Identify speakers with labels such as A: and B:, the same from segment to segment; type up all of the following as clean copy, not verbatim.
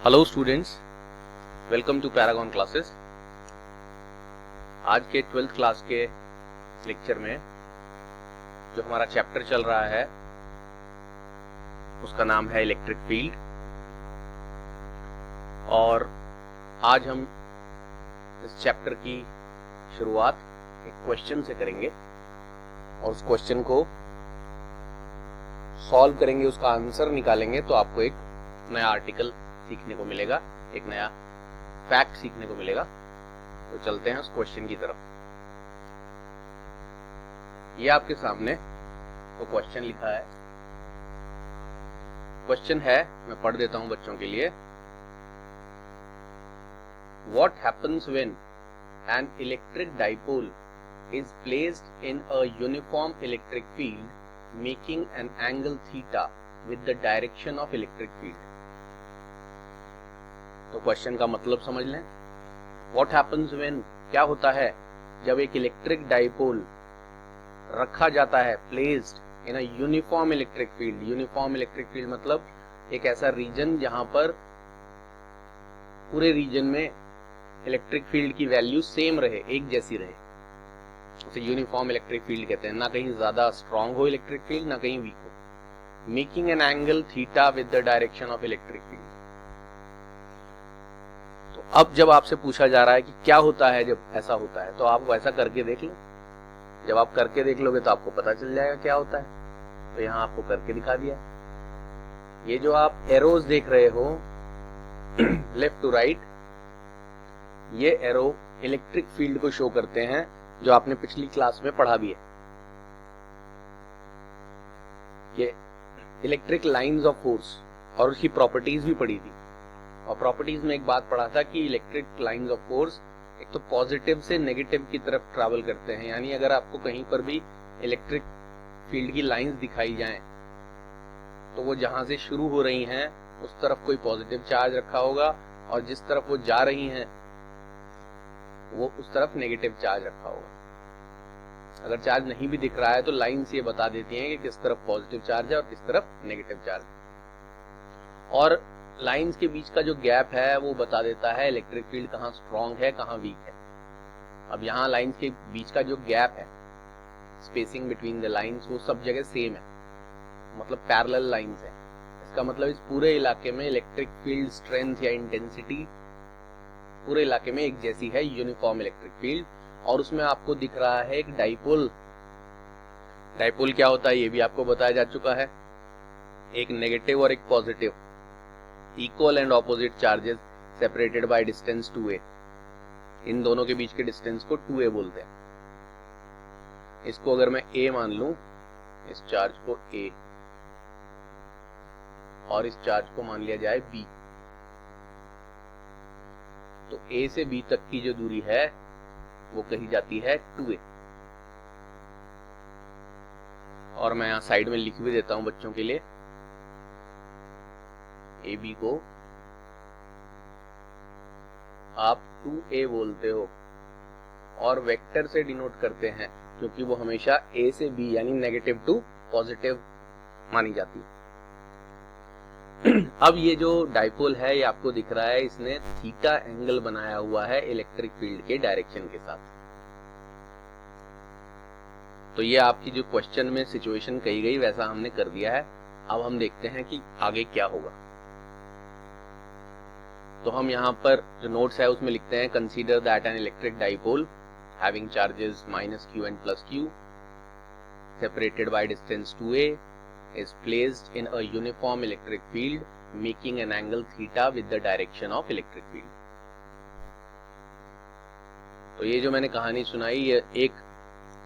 A: Hello students, welcome to Paragon classes. आज के 12th class के लेक्चर में जो हमारा चैप्टर चल रहा है उसका नाम है इलेक्ट्रिक फील्ड। और आज हम इस चैप्टर की शुरुआत एक क्वेश्चन से करेंगे और उस क्वेश्चन को सॉल्व करेंगे, उसका आंसर निकालेंगे तो आपको एक नया आर्टिकल सीखने को मिलेगा, एक नया फैक्ट सीखने को मिलेगा। तो चलते हैं उस क्वेश्चन की तरफ। ये आपके सामने वो क्वेश्चन लिखा है। क्वेश्चन है, मैं पढ़ देता हूं बच्चों के लिए। What happens when an electric dipole is placed in a uniform electric field making an angle theta with the direction of electric field? तो क्वेश्चन का मतलब समझ लें। What happens when, क्या होता है जब एक इलेक्ट्रिक डाइपोल रखा जाता है, placed in a uniform electric field. Uniform electric field मतलब एक ऐसा रीजन जहां पर पूरे रीजन में इलेक्ट्रिक फील्ड की वैल्यू सेम रहे, एक जैसी रहे, उसे यूनिफॉर्म इलेक्ट्रिक फील्ड कहते हैं। ना कहीं ज्यादा स्ट्रांग हो इलेक्ट्रिक फील्ड, ना कहीं वीक हो। Making an angle theta with the direction of electric field. तो अब जब आपसे पूछा जा रहा है कि क्या होता है जब ऐसा होता है, तो आप वैसा करके देख लो। जब आप करके देख लोगे तो आपको पता चल जाएगा क्या होता है। तो यहां आपको करके दिखा दिया। ये जो आप एरोज देख रहे हो लेफ्ट टू राइट, ये एरो इलेक्ट्रिक फील्ड को शो करते हैं, जो आपने पिछली क्लास में पढ़ा भी है। ये इलेक्ट्रिक लाइंस ऑफ फोर्स और उसकी प्रॉपर्टीज भी पढ़ी थी। और प्रॉपर्टीज में एक बात पढ़ा था कि इलेक्ट्रिक लाइंस ऑफ फोर्स एक तो पॉजिटिव से नेगेटिव की तरफ ट्रैवल करते हैं। यानी अगर आपको कहीं पर भी इलेक्ट्रिक फील्ड की लाइंस दिखाई जाएं तो वो जहां से शुरू हो रही हैं उस तरफ कोई पॉजिटिव चार्ज रखा होगा, और जिस तरफ वो जा रही हैं वो उस तरफ नेगेटिव चार्ज रखा होगा। अगर चार्ज नहीं भी दिख रहा है तो लाइंस ये बता देती हैं कि किस तरफ पॉजिटिव चार्ज है और किस तरफ नेगेटिव चार्ज है। और लाइंस के बीच का जो गैप है वो बता देता है इलेक्ट्रिक फील्ड कहाँ स्ट्रांग है, कहाँ वीक है। अब यहाँ लाइंस के बीच का जो गैप है, स्पेसिंग बिटवीन द लाइंस, वो सब जगह सेम है, मतलब पैरेलल लाइंस है। इसका मतलब इस पूरे इलाके में इलेक्ट्रिक फील्ड स्ट्रेंथ या इंटेंसिटी पूरे इलाके में एक जैसी है, यूनिफॉर्म इलेक्ट्रिक फील्ड। और उसमें आपको दिख रहा है एक डाइपोल। डाइपोल क्या होता है ये भी आपको बताया जा चुका है। एक नेगेटिव और एक positive, equal and opposite charges separated by distance 2a। इन दोनों के बीच के डिस्टेंस को 2a बोलते हैं। इसको अगर मैं a मान लूं, इस चार्ज को a, और इस चार्ज को मान लिया जाए b, तो a से b तक की जो दूरी है वो कही जाती है 2a। और मैं यहां साइड में लिख भी देता हूं बच्चों के लिए। ए बी को आप 2a बोलते हो और वेक्टर से डिनोट करते हैं, क्योंकि वो हमेशा a से b यानी नेगेटिव टू पॉजिटिव मानी जाती है। अब ये जो डाइपोल है ये आपको दिख रहा है, इसने थीटा एंगल बनाया हुआ है इलेक्ट्रिक फील्ड के डायरेक्शन के साथ। तो ये आपकी जो क्वेश्चन में सिचुएशन कही गई वैसा हमने कर दिया है। अब हम देखते हैं कि आगे क्या होगा। तो हम यहाँ पर जो नोट्स है उसमें लिखते हैं, consider that an electric dipole having charges -q and +q separated by distance 2a is placed in a uniform electric field making an angle theta with the direction of electric field। तो ये जो मैंने कहानी सुनाई, ये एक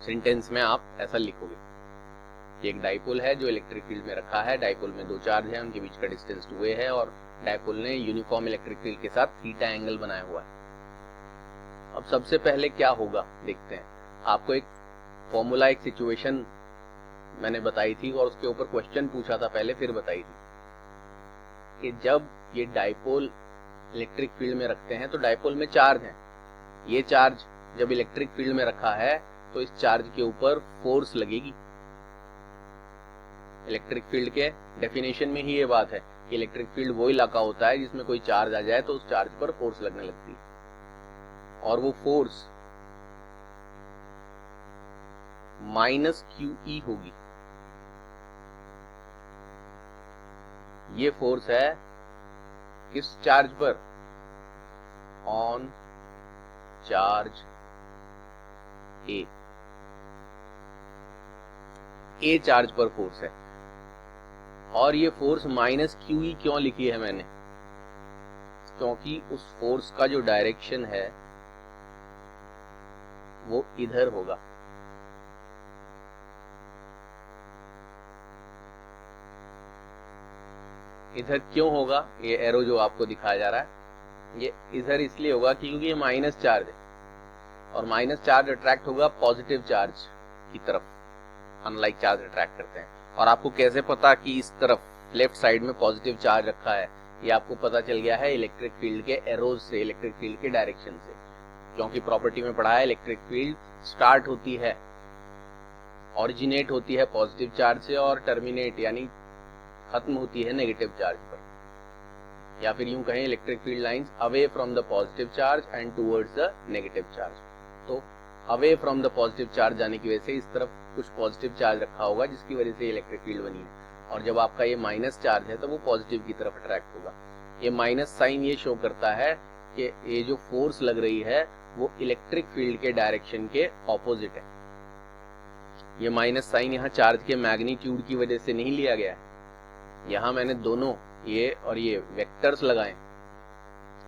A: sentence में आप ऐसा लिखोगे। एक डाइपोल है जो इलेक्ट्रिक फील्ड में रखा है। डाइपोल में दो चार्ज है, उनके बीच का डिस्टेंस 2a है, और डाइपोल ने यूनिफॉर्म इलेक्ट्रिक फील्ड के साथ थीटा एंगल बनाया हुआ है। अब सबसे पहले क्या होगा देखते हैं। आपको एक फॉर्मूला, एक सिचुएशन मैंने बताई थी और उसके ऊपर क्वेश्चन पूछा था पहले, फिर बताई थी कि जब ये डाइपोल इलेक्ट्रिक फील्ड में रखते हैं तो डाइपोल में चार्ज है। ये चार्ज जब इलेक्ट्रिक फील्ड में रखा है तो इस चार्ज के ऊपर फोर्स लगेगी। इलेक्ट्रिक फील्ड के डेफिनेशन में ही ये बात है इलेक्ट्रिक फील्ड वो इलाका होता है जिसमें कोई चार्ज आ जाए तो उस चार्ज पर फोर्स लगने लगती है, और वो फोर्स माइनस QE होगी। ये फोर्स है किस चार्ज पर? ऑन चार्ज ए चार्ज पर फोर्स है। और ये फोर्स माइनस QE क्यों लिखी है मैंने? क्योंकि उस फोर्स का जो डायरेक्शन है वो इधर होगा। इधर क्यों होगा? ये एरो जो आपको दिखाया जा रहा है ये इधर इसलिए होगा क्योंकि ये माइनस चार्ज है, और माइनस चार्ज अट्रैक्ट होगा पॉजिटिव चार्ज की तरफ, अनलाइक चार्ज अट्रैक्ट करते हैं। और आपको कैसे पता कि इस तरफ लेफ्ट साइड में पॉजिटिव चार्ज रखा है? ये आपको पता चल गया है इलेक्ट्रिक फील्ड के एरोज से, इलेक्ट्रिक फील्ड के डायरेक्शन से। क्योंकि प्रॉपर्टी में पढ़ा है इलेक्ट्रिक फील्ड स्टार्ट होती है, ओरिजिनेट होती है पॉजिटिव चार्ज से और टर्मिनेट यानी खत्म होती है नेगेटिव चार्ज पर, या फिर यूं कहें electric field lines away from the positive charge and towards the negative charge. तो away from the positive charge जाने की वजह से इस तरफ कुछ पॉजिटिव चार्ज रखा होगा जिसकी वजह से इलेक्ट्रिक फील्ड बनी है, और जब आपका ये माइनस चार्ज है तो वो पॉजिटिव की तरफ अट्रैक्ट होगा। ये माइनस साइन ये शो करता है कि ये जो फोर्स लग रही है वो इलेक्ट्रिक फील्ड के डायरेक्शन के ऑपोजिट है। ये माइनस साइन यहाँ चार्ज के मैग्नीट्यूड की वजह से नहीं लिया गया है, यहाँ मैंने दोनों ये और ये वेक्टर्स लगाए,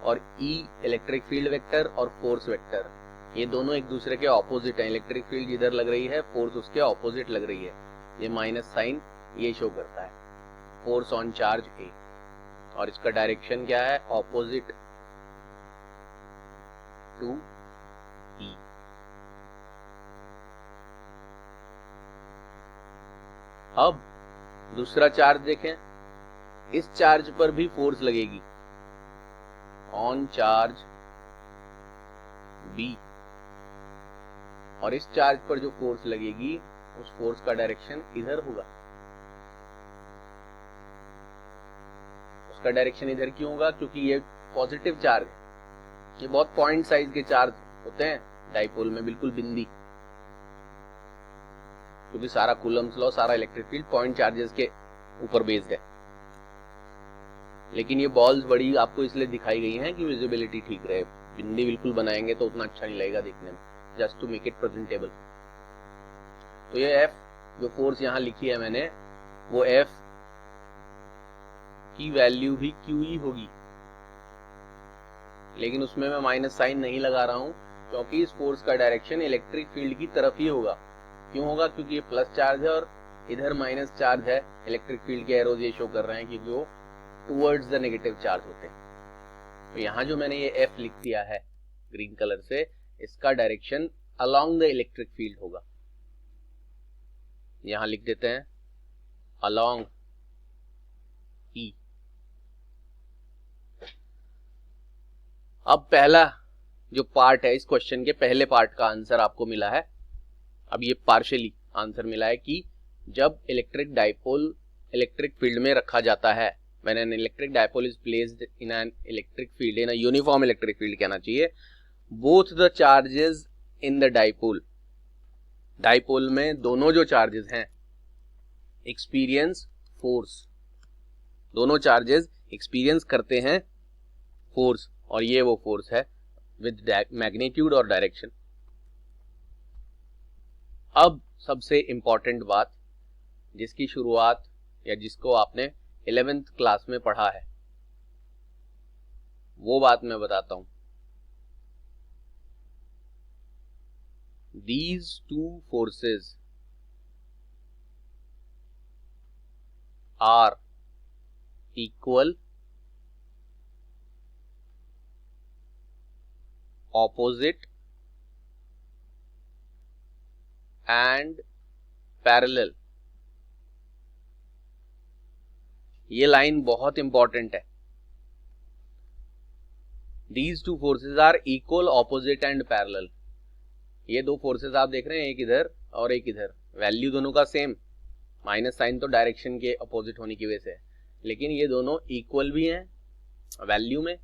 A: और E इलेक्ट्रिक फील्ड वेक्टर और फोर्स वेक्टर ये दोनों एक दूसरे के ऑपोजिट हैं। इलेक्ट्रिक फील्ड जिधर लग रही है फोर्स उसके ऑपोजिट लग रही है। ये माइनस साइन ये शो करता है फोर्स ऑन चार्ज ए, और इसका डायरेक्शन क्या है? Opposite to E। अब दूसरा चार्ज देखें, इस चार्ज पर भी फोर्स लगेगी ऑन चार्ज बी, और इस चार्ज पर जो फोर्स लगेगी उस फोर्स का डायरेक्शन इधर होगा। उसका डायरेक्शन इधर क्यों होगा? क्योंकि ये पॉजिटिव चार्ज है। ये बहुत पॉइंट साइज के चार्ज होते हैं डाइपोल में, बिल्कुल बिंदी, क्योंकि सारा कूलम्स लॉ, सारा इलेक्ट्रिक फील्ड पॉइंट चार्जेस के ऊपर बेस्ड है। लेकिन ये बॉल्स बड़ी आपको इसलिए दिखाई गई हैं कि विजिबिलिटी ठीक रहे। बिंदी बिल्कुल बनाएंगे तो उतना अच्छा नहीं लगेगा देखने में, just to make it presentable. तो ये F जो फोर्स यहां लिखी है मैंने, वो F की वैल्यू भी QE होगी, लेकिन उसमें मैं माइनस साइन नहीं लगा रहा हूं क्योंकि इस फोर्स का डायरेक्शन इलेक्ट्रिक फील्ड की तरफ ही होगा। क्यों होगा? क्योंकि ये प्लस चार्ज है और इधर माइनस चार्ज है। इलेक्ट्रिक फील्ड के एरोज ये शो कर रहे हैं कि जो टुवर्ड्स द नेगेटिव चार्ज होते हैं। तो यहां जो मैंने ये F लिख दिया है ग्रीन कलर से, इसका direction along the electric field होगा। यहां लिख देते हैं अलोंग E। अब पहला जो पार्ट है इस क्वेश्चन के पहले पार्ट का आंसर आपको मिला है। अब ये पार्शियली आंसर मिला है कि जब इलेक्ट्रिक डाइपोल इलेक्ट्रिक फील्ड में रखा जाता है, when an electric dipole is placed in an electric field, in a uniform electric field कहना चाहिए, both the charges in the dipole में दोनों जो चार्जेस हैं experience force, दोनों चार्जेस एक्सपीरियंस करते हैं फोर्स, और ये वो फोर्स है विद मैग्नीट्यूड और डायरेक्शन। अब सबसे इंपॉर्टेंट बात जिसकी शुरुआत या जिसको आपने 11th क्लास में पढ़ा है, वो बात मैं बताता हूं। These two forces are equal, opposite and parallel। ये लाइन बहुत इंपॉर्टेंट है। These two forces are equal, opposite and parallel। ये दो फोर्सेस आप देख रहे हैं, एक इधर और एक इधर, वैल्यू दोनों का सेम, माइनस साइन तो डायरेक्शन के अपोजिट होने की वजह से है, लेकिन ये दोनों इक्वल भी हैं वैल्यू में,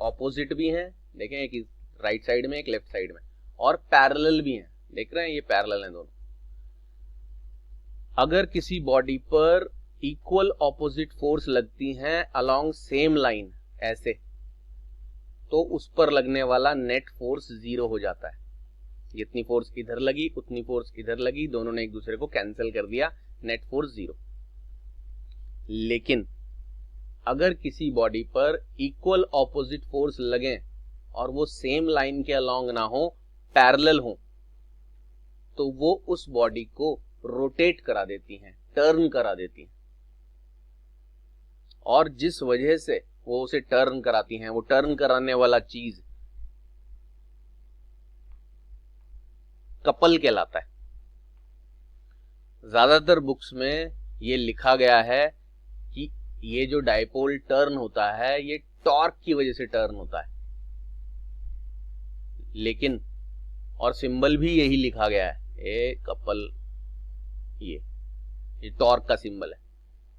A: ऑपोजिट भी हैं, देखें एक राइट साइड में एक लेफ्ट साइड में, और पैरेलल भी हैं, देख रहे हैं ये पैरेलल हैं दोनों। अगर किसी बॉडी पर इक्वल ऑपोजिट फोर्स लगती हैं अलोंग सेम लाइन ऐसे, तो उस पर लगने वाला नेट फोर्स 0 हो जाता है। जितनी फोर्स इधर लगी उतनी फोर्स इधर लगी, दोनों ने एक दूसरे को कैंसिल कर दिया, नेट फोर्स 0। लेकिन अगर किसी बॉडी पर इक्वल ऑपोजिट फोर्स लगे और वो सेम लाइन के अलोंग ना हो, पैरेलल हो, तो वो उस बॉडी को रोटेट करा देती हैं, टर्न करा देती हैं। और जिस वजह से वो उसे टर्न कराती हैं, वो टर्न कराने वाला चीज कपल कहलाता है। ज्यादातर बुक्स में ये लिखा गया है कि ये जो डायपोल टर्न होता है ये टॉर्क की वजह से टर्न होता है, लेकिन और सिंबल भी यही लिखा गया है, ए कपल, ये टॉर्क का सिंबल है।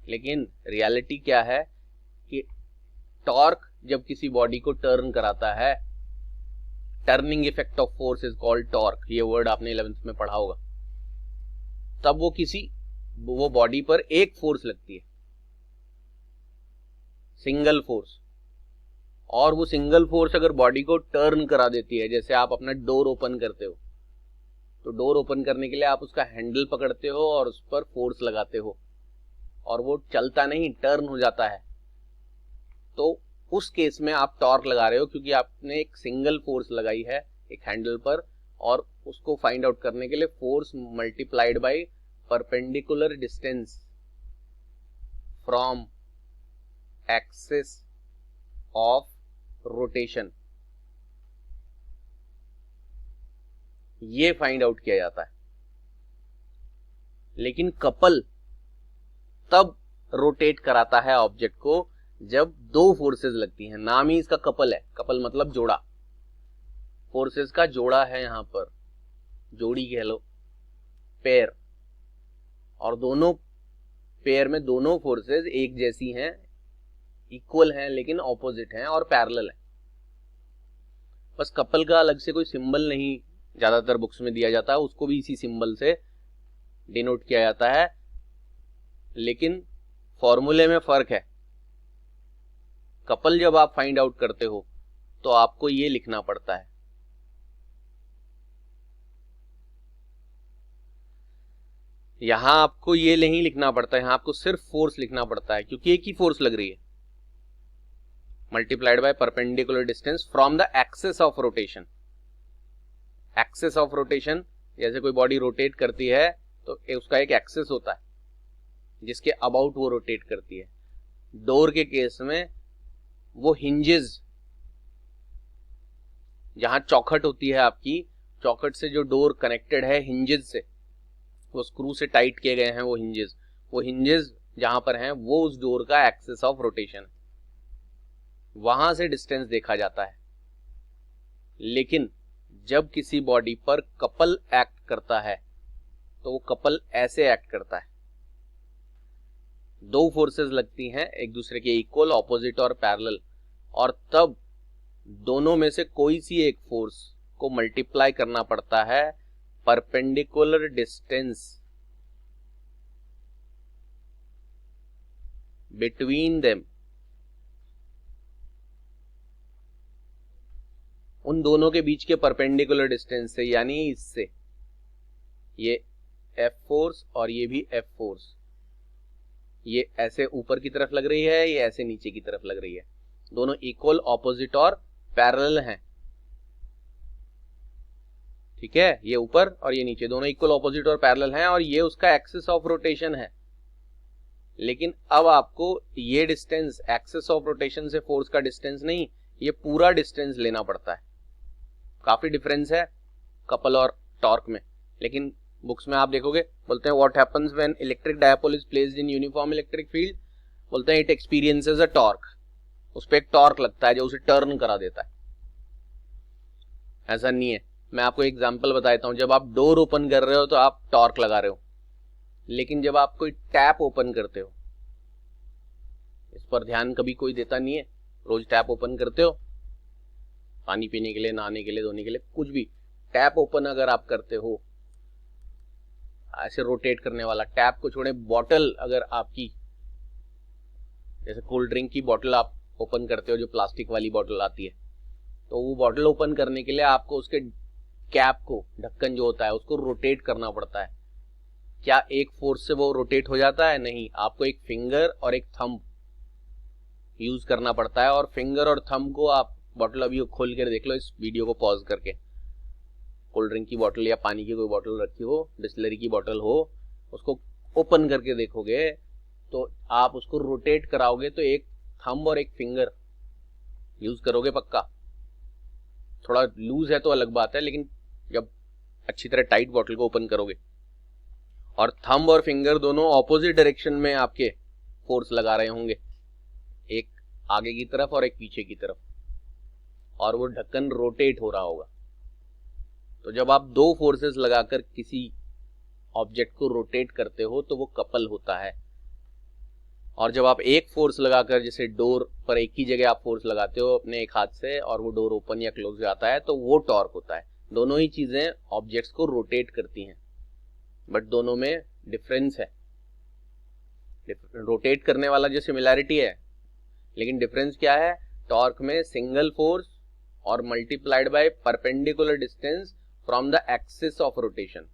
A: लेकिन रियलिटी क्या है कि टॉर्क जब किसी बॉडी को टर्न कराता है, turning effect of force is called torque, ये वर्ड आपने 11th में पढ़ा होगा, तब वो बॉडी पर एक फोर्स लगती है, सिंगल फोर्स, और वो सिंगल फोर्स अगर बॉडी को टर्न करा देती है, जैसे आप अपना डोर ओपन करते हो, तो डोर ओपन करने के लिए आप उसका हैंडल पकड़ते हो और उस पर फोर्स लगाते हो, और वो चलता नहीं, टर्न हो जाता है, तो उस केस में आप टॉर्क लगा रहे हो, क्योंकि आपने एक सिंगल फोर्स लगाई है एक हैंडल पर, और उसको फाइंड आउट करने के लिए force multiplied by perpendicular distance from axis of rotation, ये फाइंड आउट किया जाता है। लेकिन कपल तब रोटेट कराता है ऑब्जेक्ट को जब दो फोर्सेस लगती हैं, नाम ही इसका कपल है, कपल मतलब जोड़ा, फोर्सेस का जोड़ा है, यहां पर जोड़ी कह लो, पेयर, और दोनों पेयर में दोनों फोर्सेस एक जैसी हैं, इक्वल हैं, लेकिन ऑपोजिट हैं और पैरेलल हैं। बस कपल का अलग से कोई सिंबल नहीं ज्यादातर बुक्स में दिया जाता है, उसको भी इसी सिंबल से डिनोट किया जाता है, लेकिन फॉर्मूले में फर्क है। कपल जब आप फाइंड आउट करते हो तो आपको ये लिखना पड़ता है, यहां आपको ये नहीं लिखना पड़ता है, यहां आपको सिर्फ फोर्स लिखना पड़ता है, क्योंकि एक ही फोर्स लग रही है, multiplied by perpendicular distance from the axis of rotation. Axis of rotation, जैसे कोई बॉडी रोटेट करती है तो उसका एक एक्सिस होता है जिसके अबाउट वो रोटेट करती है। डोर के केस में वो हिंजेस, जहां चौखट होती है आपकी, चौखट से जो डोर कनेक्टेड है हिंजेस से, वो स्क्रू से टाइट किए गए हैं वो हिंजेस जहां पर हैं वो उस डोर का एक्सिस ऑफ रोटेशन, वहां से डिस्टेंस देखा जाता है। लेकिन जब किसी बॉडी पर कपल एक्ट करता है तो वो कपल ऐसे एक्ट करता है, दो फोर्सेस लगती हैं एक दूसरे के इक्वल, ऑपोजिट और पैरेलल, और तब दोनों में से कोई सी एक फोर्स को मल्टीप्लाई करना पड़ता है परपेंडिकुलर डिस्टेंस बिटवीन देम, उन दोनों के बीच के परपेंडिकुलर डिस्टेंस से, यानी इससे, ये F फोर्स और ये भी F फोर्स, ये ऐसे ऊपर की तरफ लग रही है, ये ऐसे नीचे की तरफ लग रही है, दोनों इक्वल, ऑपोजिट और पैरेलल हैं, ठीक है, ये ऊपर और ये नीचे दोनों इक्वल, ऑपोजिट और पैरेलल हैं, और ये उसका एक्सिस ऑफ रोटेशन है। लेकिन अब आपको ये डिस्टेंस एक्सिस ऑफ रोटेशन से फोर्स का डिस्टेंस नहीं, ये पूरा डिस्टेंस लेना पड़ता है। काफी डिफरेंस है कपल और टॉर्क में, लेकिन बुक्स में आप देखोगे बोलते हैं what happens when electric dipole is placed in uniform electric field, बोलते हैं इट एक्सपीरियंसेस अ टॉर्क, उस पर एक टॉर्क लगता है जो उसे टर्न करा देता है। ऐसा नहीं है, मैं आपको एग्जांपल बताता हूं, जब आप डोर ओपन कर रहे हो तो आप टॉर्क लगा रहे हो, लेकिन जब आप कोई टैप ओपन करते हो इस पर ध्यान कभी कोई देता नहीं है। रोज टैप ओपन करते हो पानी पीने के लिए, नहाने के लिए, धोने के लिए, कुछ भी। टैप ओपन अगर आप करते हो ऐसे रोटेट करने वाला, टैप को छोड़े बॉटल अगर आपकी, जैसे कोल्ड ड्रिंक की बॉटल आप ओपन करते हो जो प्लास्टिक वाली बॉटल आती है, तो वो बॉटल ओपन करने के लिए आपको उसके कैप को, ढक्कन जो होता है उसको रोटेट करना पड़ता है। क्या एक फोर्स से वो रोटेट हो जाता है? नहीं, आपको एक फिंगर और एक थंब यूज करना पड़ता है। और फिंगर और थंब को आप बॉटल अभी खोल कर देख लो इस वीडियो को पॉज करके, कोल्ड ड्रिंक की बॉटल या पानी की कोई बॉटल रखी हो, बिस्लरी की बॉटल हो, उसको ओपन करके देखोगे तो आप उसको रोटेट कराओगे तो एक थंब और एक फिंगर यूज करोगे पक्का। थोड़ा लूज है तो अलग बात है, लेकिन जब अच्छी तरह टाइट बॉटल को ओपन करोगे और थंब और फिंगर दोनों ऑपोजिट डायरेक्शन में आपके फोर्स लगा रहे होंगे, एक आगे की तरफ और एक पीछे की तरफ, और वो ढक्कन रोटेट हो रहा होगा, तो जब आप दो फोर्सेस लगाकर किसी ऑब्जेक्ट को रोटेट करते हो तो वो कपल होता है। और जब आप एक फोर्स लगाकर, जैसे डोर पर एक ही जगह आप फोर्स लगाते हो अपने एक हाथ से और वो डोर ओपन या क्लोज जाता है, तो वो टॉर्क होता है। दोनों ही चीजें ऑब्जेक्ट्स को रोटेट करती हैं, बट दोनों में डिफरेंस है। रोटेट करने वाला जो सिमिलैरिटी है, लेकिन डिफरेंस क्या है? टॉर्क में सिंगल फोर्स और multiplied by perpendicular distance from the axis of rotation.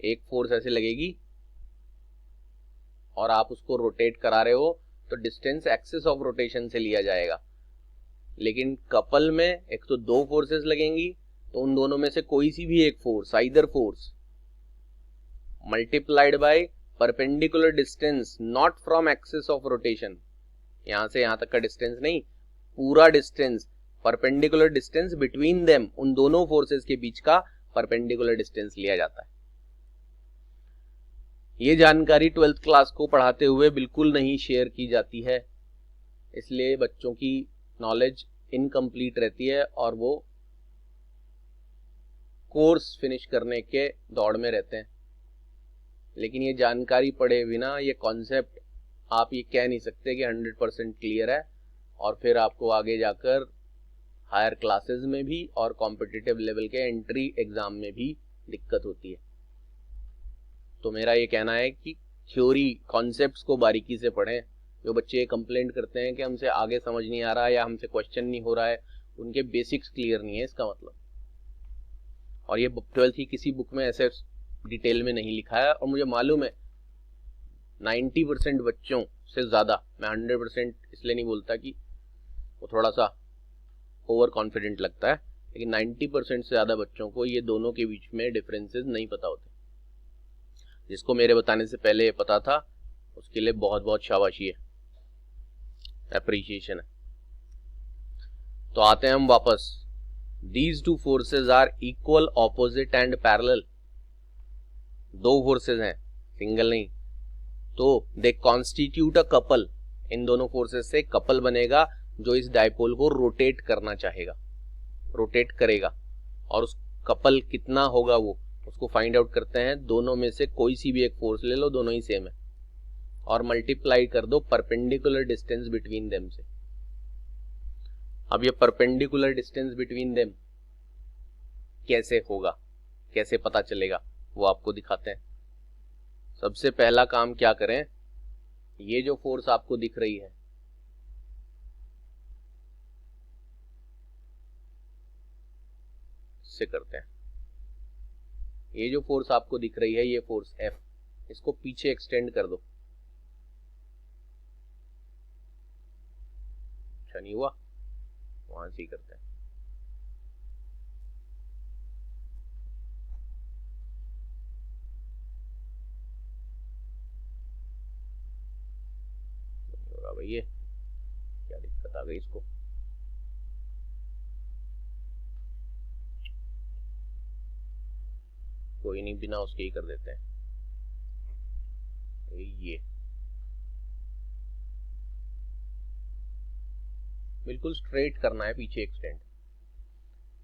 A: एक फोर्स ऐसे लगेगी और आप उसको रोटेट करा रहे हो तो डिस्टेंस एक्सिस ऑफ रोटेशन से लिया जाएगा। लेकिन कपल में एक तो दो फोर्सेस लगेंगी, तो उन दोनों में से कोई सी भी एक force, either force multiplied by perpendicular distance not from axis of rotation, यहां से यहां तक का डिस्टेंस नहीं, पूरा distance, perpendicular distance between them, उन दोनों फोर्सेस के बीच का परपेंडिकुलर डिस्टेंस लिया जाता है। ये जानकारी 12th क्लास को पढ़ाते हुए बिल्कुल नहीं शेयर की जाती है, इसलिए बच्चों की नॉलेज इनकम्प्लीट रहती है और वो कोर्स फिनिश करने के दौड़ में रहते हैं। लेकिन ये जानकारी पढ़े बिना ये कॉन्सेप्ट आप ये कह नहीं सकते कि 100% क्लियर है, और फिर आपको आगे जाकर हायर क्लासेस में भी और कॉम्पिटिटिव लेवल के एंट्री एग्जाम में भी दिक्कत होती है। तो मेरा ये कहना है कि थ्योरी कॉन्सेप्ट्स को बारीकी से पढ़ें। जो बच्चे कंप्लेंट करते हैं कि हमसे आगे समझ नहीं आ रहा है या हमसे क्वेश्चन नहीं हो रहा है, उनके बेसिक्स क्लियर नहीं है इसका मतलब। और ये 12th की किसी बुक में ऐसे डिटेल में नहीं लिखा है, और मुझे मालूम है 90% बच्चों से ज्यादा, मैं 100% इसलिए नहीं बोलता कि वो थोड़ा सा ओवर कॉन्फिडेंट लगता है, लेकिन 90% से ज्यादा बच्चों को ये दोनों के बीच में डिफरेंसेस नहीं पता होते। जिसको मेरे बताने से पहले ये पता था उसके लिए बहुत बहुत शाबाशी है, अप्रिशिएशन है। तो आते हैं हम वापस। These two forces are equal, opposite and parallel. दो फोर्सेज हैं, सिंगल नहीं, तो दे कॉन्स्टिट्यूट अ कपल। इन दोनों फोर्सेज से कपल बनेगा जो इस डायपोल को रोटेट करना चाहेगा, रोटेट करेगा। और उस कपल कितना होगा वो उसको फाइंड आउट करते हैं। दोनों में से कोई सी भी एक फोर्स ले लो, दोनों ही सेम है, और मल्टीप्लाई कर दो परपेंडिकुलर डिस्टेंस बिटवीन देम से। अब ये परपेंडिकुलर डिस्टेंस बिटवीन देम कैसे होगा, कैसे पता चलेगा, वो आपको दिखाते हैं। सबसे पहला काम क्या करें, ये जो फोर्स आपको दिख रही है, इससे करते हैं। ये जो फोर्स आपको दिख रही है, ये फोर्स F, इसको पीछे एक्सटेंड कर दो। अच्छा नहीं हुआ, वहां से ही करते हैं। भाई ये क्या दिक्कत आ गई इसको। कोई नहीं, बिना उसके ही कर देते हैं। ये बिल्कुल स्ट्रेट करना है, पीछे एक्सटेंड।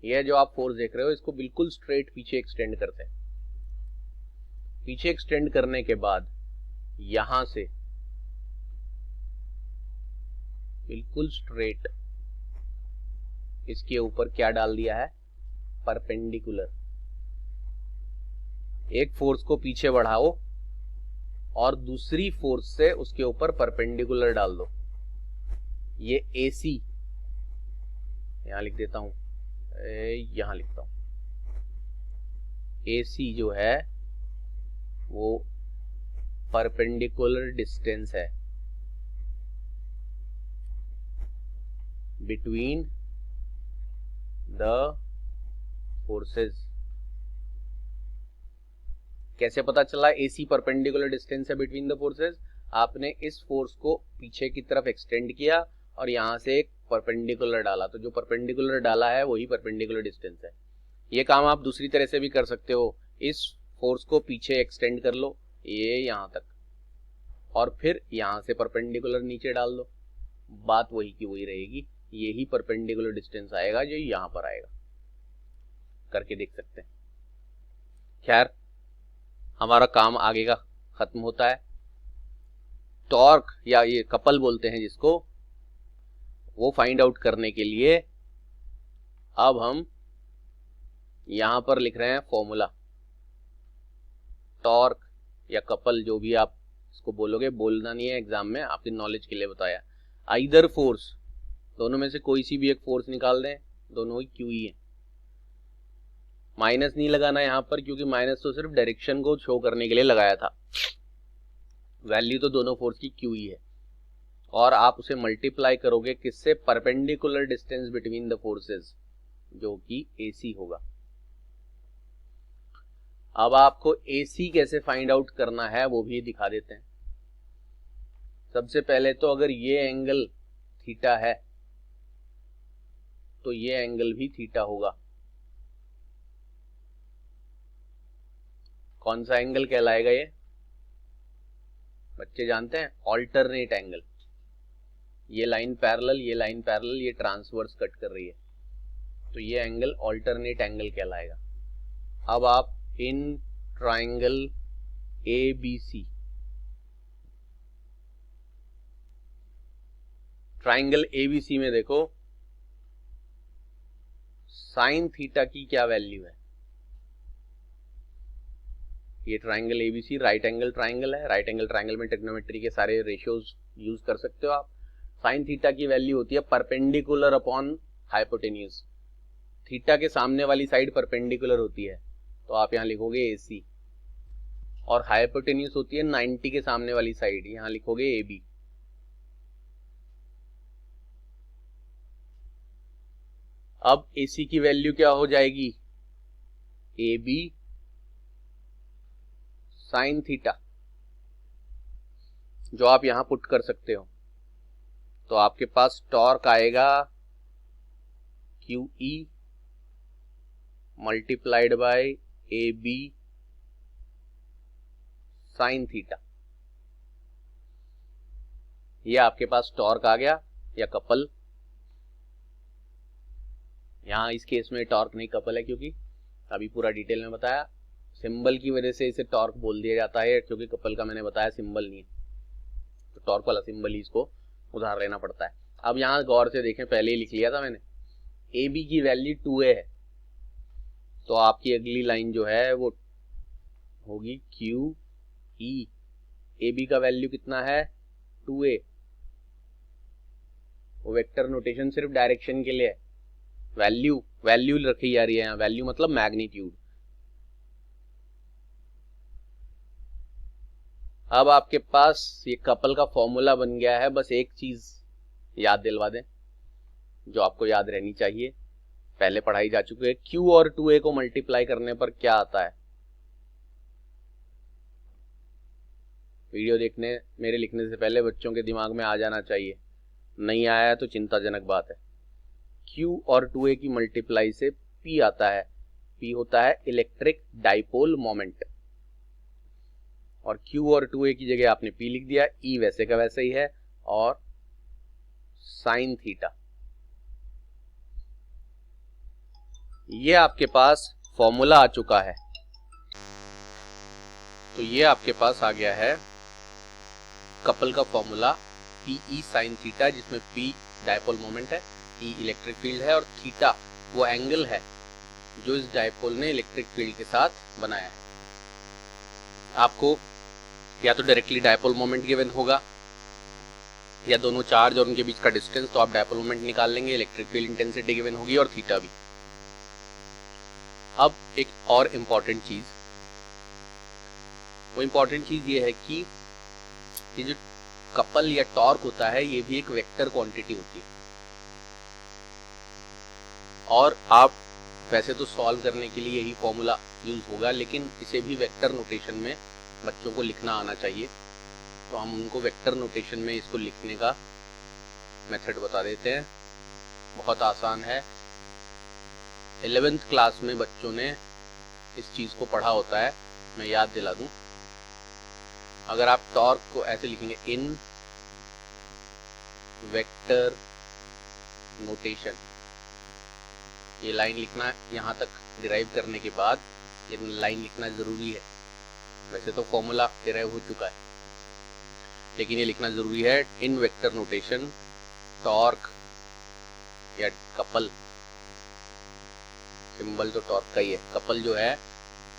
A: ये जो आप फोर्स देख रहे हो इसको बिल्कुल स्ट्रेट पीछे एक्सटेंड करते हैं। पीछे एक्सटेंड करने के बाद यहां से बिल्कुल स्ट्रेट, इसके ऊपर क्या डाल दिया है, परपेंडिकुलर। एक फोर्स को पीछे बढ़ाओ और दूसरी फोर्स से उसके ऊपर परपेंडिकुलर डाल दो। ये AC, यहां लिख देता हूं, यहां लिखता हूं, AC जो है वो परपेंडिकुलर डिस्टेंस है बिटवीन द फोर्सेस। कैसे पता चला AC परपेंडिकुलर डिस्टेंस है बिटवीन द फोर्सेस? आपने इस फोर्स को पीछे की तरफ एक्सटेंड किया और यहां से एक परपेंडिकुलर डाला, तो जो परपेंडिकुलर डाला है वही परपेंडिकुलर डिस्टेंस है। ये काम आप दूसरी तरह से भी कर सकते हो, इस फोर्स को पीछे एक्सटेंड कर लो ये यहां तक, और फिर यहां से परपेंडिकुलर नीचे डाल दो, बात वही की वही रहेगी, यही परपेंडिकुलर डिस्टेंस आएगा जो यहां पर आएगा। करके देख सकते हैं। खैर, हमारा काम आगे का खत्म होता है। टॉर्क या ये कपल बोलते हैं जिसको, वो फाइंड आउट करने के लिए अब हम यहां पर लिख रहे हैं फॉर्मूला। टॉर्क या कपल जो भी आप इसको बोलोगे, बोलना नहीं है एग्जाम में, आपकी नॉलेज के लिए बताया। आइदर फोर्स, दोनों में से कोई सी भी एक फोर्स निकाल दें, दोनों ही क्यू ही है। माइनस नहीं लगाना यहां पर, क्योंकि माइनस तो सिर्फ डायरेक्शन को शो करने के लिए लगाया था। वैल्यू तो दोनों फोर्स की क्यू ही है, और आप उसे मल्टीप्लाई करोगे किससे, perpendicular distance between the forces, जो कि AC होगा। अब आपको AC कैसे फाइंड आउट करना है वो भी दिखा देते हैं। सबसे पहले तो अगर ये एंगल थीटा है तो ये एंगल भी थीटा होगा। कौन सा एंगल कहलाएगा ये, बच्चे जानते हैं? Alternate angle. ये लाइन पैरेलल, ये लाइन पैरेलल, ये ट्रांसवर्स कट कर रही है, तो ये एंगल ऑल्टरनेट एंगल कहलाएगा। अब आप in triangle ABC, triangle ABC में देखो साइन थीटा की क्या वैल्यू है। ये triangle ABC right angle triangle है। राइट एंगल ट्राइंगल में ट्रिग्नोमेट्री के सारे रेशियोज यूज कर सकते हो आप। साइन थीटा की वैल्यू होती है परपेंडिकुलर अपॉन हाइपोटेन्यूज। थीटा के सामने वाली साइड परपेंडिकुलर होती है, तो आप यहां लिखोगे AC, और हाइपोटेन्यूज होती है 90 के सामने वाली साइड, यहां लिखोगे AB। अब AC की वैल्यू क्या हो जाएगी, AB साइन थीटा, जो आप यहां पुट कर सकते हो। तो आपके पास टॉर्क आएगा QE multiplied by AB sine theta. ये आपके पास टॉर्क आ गया या कपल। यहां इस केस में टॉर्क नहीं कपल है, क्योंकि अभी पूरा डिटेल में बताया, सिंबल की वजह से इसे टॉर्क बोल दिया जाता है, क्योंकि कपल का मैंने बताया सिंबल नहीं है, तो टॉर्क वाला सिंबल ही इसको उधार लेना पड़ता है। अब यहां गौर से देखें, पहले ही लिख लिया था मैंने, AB की वैल्यू 2A है, तो आपकी अगली लाइन जो है वो होगी QE। AB का वैल्यू कितना है, 2A। वो वेक्टर नोटेशन सिर्फ डायरेक्शन के लिए है, वैल्यू वैल्यू रखी जा रही है यहाँ, वैल्यू मतलब मैग्नीट्यूड। अब आपके पास ये कपल का फॉर्मूला बन गया है। बस एक चीज याद दिलवा दें जो आपको याद रहनी चाहिए, पहले पढ़ाई जा चुकी है। Q और 2A को मल्टीप्लाई करने पर क्या आता है, वीडियो देखने मेरे लिखने से पहले बच्चों के दिमाग में आ जाना चाहिए, नहीं आया है तो चिंताजनक बात है। Q और 2A की मल्टीप्लाई से P आता है। P होता है इलेक्ट्रिक डाइपोल मोमेंट, और Q और 2A की जगह आपने P लिख दिया। E वैसे का वैसे ही है, और साइन थीटा। ये आपके पास फॉर्मूला आ चुका है। तो ये आपके पास आ गया है कपल का formula P E sine theta, जिसमें पी डायपोल मोमेंट है, ई इलेक्ट्रिक फील्ड है और थीटा वो एंगल है जो इस डायपोल ने इलेक्ट्रिक फील्ड के साथ बनाया है। आपको या तो डायरेक्टली डायपोल मोमेंट गिवन होगा या दोनों चार्ज और उनके बीच का डिस्टेंस, तो आप डायपोल मोमेंट निकाल लेंगे, इलेक्ट्रिक फील्ड इंटेंसिटी गिवन होगी और थीटा भी। अब एक और इम्पॉर्टेंट चीज, वो इम्पॉर्टेंट चीज ये है कि ये जो कपल या टॉर्क होता है ये भी एक वेक्टर क्वांटिटी होती है, और आप वैसे तो सॉल्व करने के लिए यही फॉर्मूला यूज होगा, लेकिन इसे भी वेक्टर नोटेशन में बच्चों को लिखना आना चाहिए। तो हम उनको वेक्टर नोटेशन में इसको लिखने का मेथड बता देते हैं। बहुत आसान है, 11th क्लास में बच्चों ने इस चीज को पढ़ा होता है, मैं याद दिला दूं। अगर आप टॉर्क को ऐसे लिखेंगे इन वेक्टर नोटेशन, ये लाइन लिखना यहाँ तक डिराइव करने के बाद ये लाइन लिखना जरूरी है। वैसे तो फॉर्मूला डिराइव हो चुका है, लेकिन ये लिखना जरूरी है। इन वेक्टर नोटेशन टॉर्क या कपल, सिंबल तो टॉर्क का ही है, कपल जो है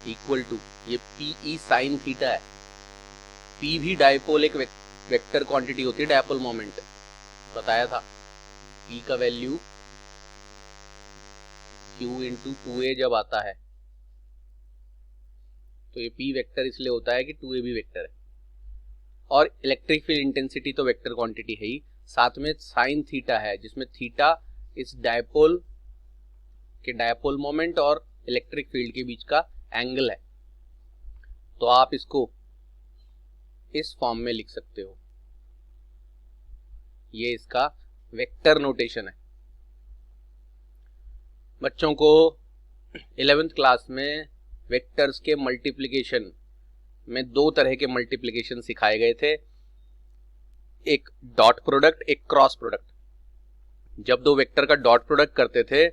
A: इक्वल टू ये पी ई साइन थीटा है। पी भी डायपोल एक वेक्टर क्वांटिटी होती है, डायपोल मोमेंट बताया था। पी का वैल्यू Q इंटू 2a जब आता है तो ये P वेक्टर इसलिए होता है कि 2a भी वेक्टर है, और इलेक्ट्रिक फील्ड इंटेंसिटी तो वेक्टर क्वांटिटी है ही, साथ में साइन थीटा है जिसमें थीटा इस डायपोल के डायपोल मोमेंट और इलेक्ट्रिक फील्ड के बीच का एंगल है। तो आप इसको इस फॉर्म में लिख सकते हो, ये इसका वेक्टर नोटेशन है। बच्चों को 11th क्लास में वेक्टर्स के मल्टीप्लिकेशन में दो तरह के मल्टीप्लिकेशन सिखाए गए थे, एक डॉट प्रोडक्ट, एक क्रॉस प्रोडक्ट। जब दो वेक्टर का डॉट प्रोडक्ट करते थे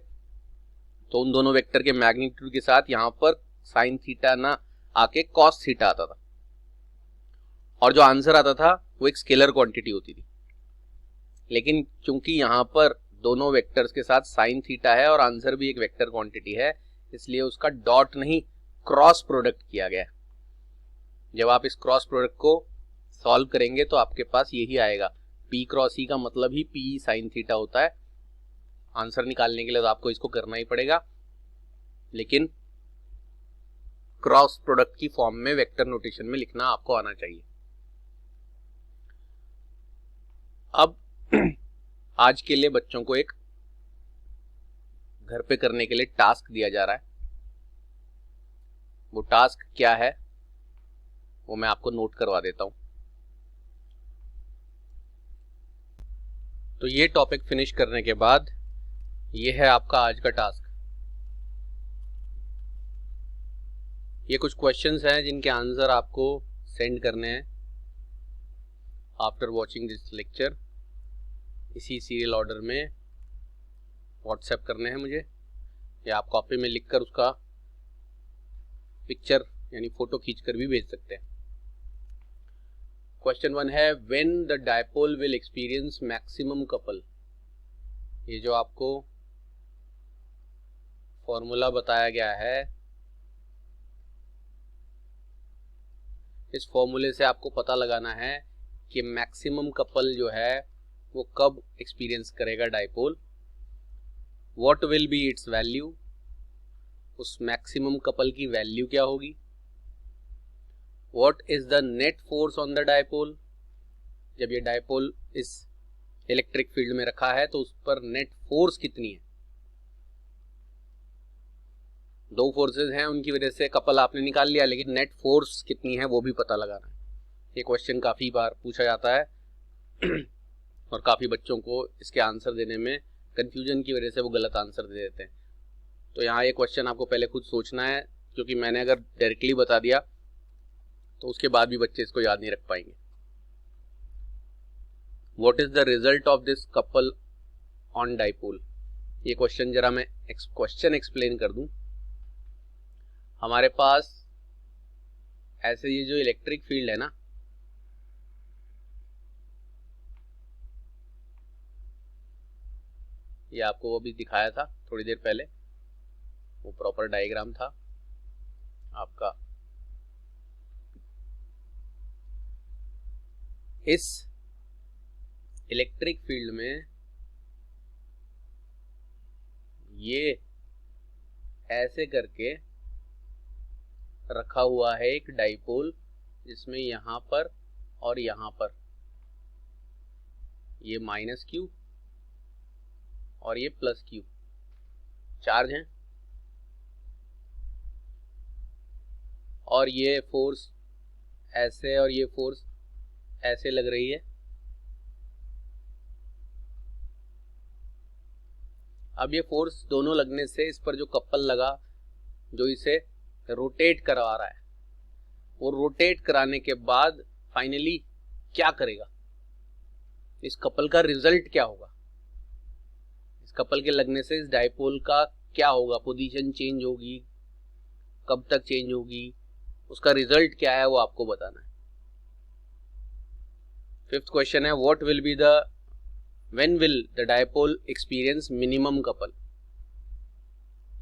A: तो उन दोनों वेक्टर के मैग्नीट्यूड के साथ यहां पर साइन थीटा ना आके कॉस थीटा आता था, और जो आंसर आता था वो एक स्केलर क्वांटिटी होती थी। लेकिन चूंकि यहां पर दोनों वेक्टर्स के साथ साइन थीटा है और आंसर भी एक वेक्टर क्वांटिटी है, इसलिए उसका डॉट नहीं क्रॉस प्रोडक्ट किया गया। जब आप इस क्रॉस प्रोडक्ट को सॉल्व करेंगे तो आपके पास यही आएगा, P क्रॉस E का मतलब ही P साइन थीटा होता है। आंसर निकालने के लिए तो आपको इसको करना ही पड़ेगा, लेकिन क्रॉस प्रोडक्ट की फॉर्म में वेक्टर नोटेशन में लिखना आपको आना चाहिए। अब आज के लिए बच्चों को एक घर पे करने के लिए टास्क दिया जा रहा है। वो टास्क क्या है वो मैं आपको नोट करवा देता हूं। तो ये टॉपिक फिनिश करने के बाद ये है आपका आज का टास्क। ये कुछ क्वेश्चंस हैं जिनके आंसर आपको सेंड करने हैं आफ्टर वॉचिंग दिस लेक्चर, इसी सीरियल ऑर्डर में व्हाट्सएप करने हैं मुझे, या आप कॉपी में लिखकर उसका पिक्चर यानी फोटो खींचकर भी भेज सकते हैं। क्वेश्चन 1 है when the dipole will experience maximum couple. ये जो आपको फॉर्मूला बताया गया है, इस फॉर्मूले से आपको पता लगाना है कि मैक्सिमम कपल जो है वो कब एक्सपीरियंस करेगा dipole. What will be it's value, उस मैक्सिमम कपल की वैल्यू क्या होगी। What is the net force on the dipole, जब ये डायपोल इस इलेक्ट्रिक फील्ड में रखा है तो उस पर नेट फोर्स कितनी है। दो फोर्सेस हैं, उनकी वजह से कपल आपने निकाल लिया, लेकिन नेट फोर्स कितनी है वो भी पता लगाना है। ये क्वेश्चन काफी बार पूछा जाता है और काफी बच्चों को इसके आंसर देने में कंफ्यूजन की वजह से वो गलत आंसर दे देते हैं। तो यहाँ ये क्वेश्चन आपको पहले खुद सोचना है, क्योंकि मैंने अगर डायरेक्टली बता दिया तो उसके बाद भी बच्चे इसको याद नहीं रख पाएंगे। What is the result of this couple on dipole, ये क्वेश्चन जरा मैं क्वेश्चन एक्सप्लेन कर दूं। हमारे पास ऐसे ये जो इलेक्ट्रिक फील्ड है ना, ये आपको वो भी दिखाया था थोड़ी देर पहले, वो प्रॉपर डायग्राम था आपका। इस इलेक्ट्रिक फील्ड में ये ऐसे करके रखा हुआ है एक डाइपोल, जिसमें यहां पर और यहां पर ये माइनस क्यू और ये प्लस क्यू चार्ज हैं, और ये फोर्स ऐसे और ये फोर्स ऐसे लग रही है। अब ये फोर्स दोनों लगने से इस पर जो कपल लगा, जो इसे रोटेट करवा रहा है, वो रोटेट कराने के बाद फाइनली क्या करेगा, इस कपल का रिजल्ट क्या होगा, इस कपल के लगने से इस डाइपोल का क्या होगा, पोजीशन चेंज होगी, कब तक चेंज होगी, उसका रिजल्ट क्या है वो आपको बताना है। फिफ्थ क्वेश्चन है, what will be the when will the dipole experience minimum couple.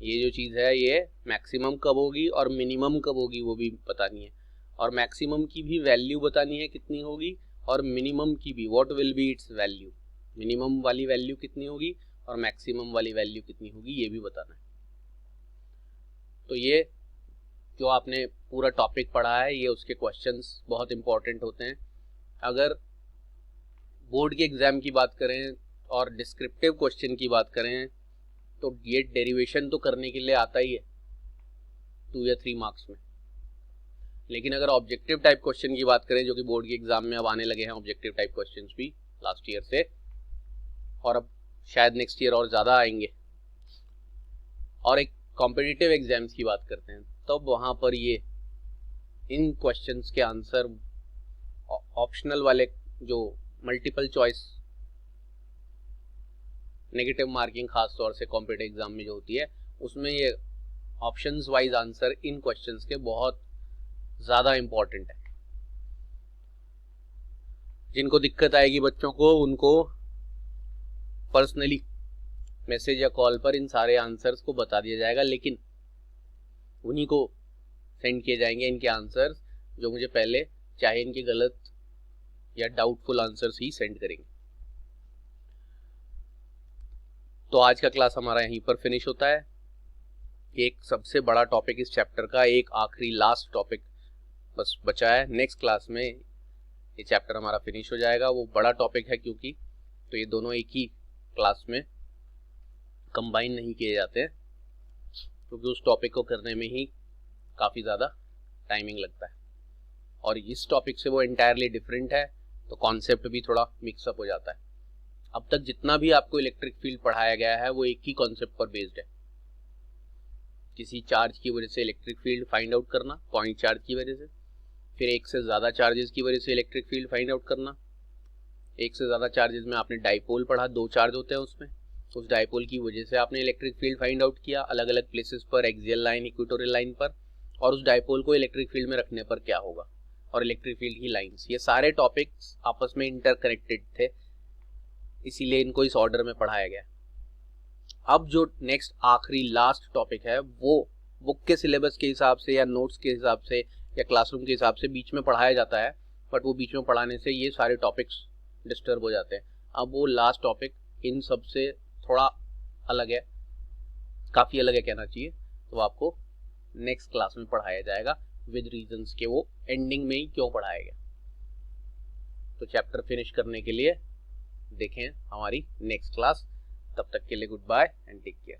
A: ये जो चीज है ये मैक्सिमम कब होगी और मिनिमम कब होगी वो भी बतानी है, और मैक्सिमम की भी वैल्यू बतानी है कितनी होगी, और मिनिमम की भी, what will be it's value, minimum वाली वैल्यू कितनी होगी और मैक्सिमम वाली वैल्यू कितनी होगी ये भी बताना है। तो ये जो आपने पूरा टॉपिक पढ़ा है ये उसके क्वेश्चंस बहुत इंपॉर्टेंट होते हैं। अगर बोर्ड के एग्जाम की बात करें और डिस्क्रिप्टिव क्वेश्चन की बात करें तो ये डेरिवेशन तो करने के लिए आता ही है 2 या 3 मार्क्स में, लेकिन अगर ऑब्जेक्टिव टाइप क्वेश्चन की बात करें, जो कि बोर्ड के एग्जाम में अब आने लगे हैं ऑब्जेक्टिव टाइप क्वेश्चंस भी लास्ट ईयर से, और अब शायद नेक्स्ट ईयर और ज़्यादा आएंगे, और एक कॉम्पिटिटिव एग्जाम्स की बात करते हैं तब वहाँ पर ये इन क्वेश्चंस के आंसर ऑप्शनल वाले, जो मल्टीपल चॉइस नेगेटिव मार्किंग खास तौर से कॉम्पिटिटिव एग्जाम में जो होती है, उसमें ये options wise answer in questions के बहुत ज़्यादा इंपॉर्टेंट है। जिनको दिक्कत आएगी बच्चों को, उनको पर्सनली मैसेज या कॉल पर इन सारे आंसर्स को बता दिया जाएगा, लेकिन उन्हीं को सेंड किए जाएंगे इनके आंसर्स जो मुझे पहले चाहे इनके गलत या डाउटफुल आंसर्स ही सेंड करेंगे। तो आज का क्लास हमारा यहीं पर फिनिश होता है। एक सबसे बड़ा टॉपिक इस चैप्टर का, एक आखिरी लास्ट टॉपिक बस बचा है। नेक्स्ट क्लास में ये चैप्टर हमारा फिनिश हो जाएगा। वो बड़ा टॉपिक है क्योंकि, तो ये दोनों एक ही क्लास में कंबाइन नहीं किए जाते हैं, क्योंकि उस टॉपिक को करने में ही काफ़ी ज़्यादा टाइमिंग लगता है, और इस टॉपिक से वो एंटायरली डिफरेंट है, तो कॉन्सेप्ट भी थोड़ा मिक्सअप हो जाता है। अब तक जितना भी आपको इलेक्ट्रिक फील्ड पढ़ाया गया है वो एक ही कॉन्सेप्ट पर बेस्ड है। किसी चार्ज की वजह से इलेक्ट्रिक फील्ड फाइंड आउट करना, पॉइंट चार्ज की वजह से, फिर एक से ज़्यादा चार्जेस की वजह से इलेक्ट्रिक फील्ड फाइंड आउट करना। एक से ज़्यादा चार्जेस में आपने डाइपोल पढ़ा, 2 चार्ज होते हैं उसमें, उस डाइपोल की वजह से आपने इलेक्ट्रिक फील्ड फाइंड आउट किया अलग अलग प्लेसेस पर, एक्सियल लाइन, इक्वेटोरियल लाइन पर, और उस डाइपोल को इलेक्ट्रिक फील्ड में रखने पर क्या होगा, और इलेक्ट्रिक फील्ड की लाइंस। ये सारे टॉपिक्स आपस में इंटरकनेक्टेड थे, इसीलिए इनको इस ऑर्डर में पढ़ाया गया। अब जो नेक्स्ट आखिरी लास्ट टॉपिक है वो बुक के सिलेबस के हिसाब से या नोट्स के हिसाब से या क्लासरूम के हिसाब से बीच में पढ़ाया जाता है, बट वो बीच में पढ़ाने से ये सारे टॉपिक्स डिस्टर्ब हो जाते हैं। अब वो लास्ट टॉपिक इन सब से थोड़ा अलग है, काफ़ी अलग है कहना चाहिए, तो आपको नेक्स्ट क्लास में पढ़ाया जाएगा विद रीजंस के वो एंडिंग में ही क्यों पढ़ाया गया। तो चैप्टर फिनिश करने के लिए देखें हमारी नेक्स्ट क्लास। तब तक के लिए goodbye and take care.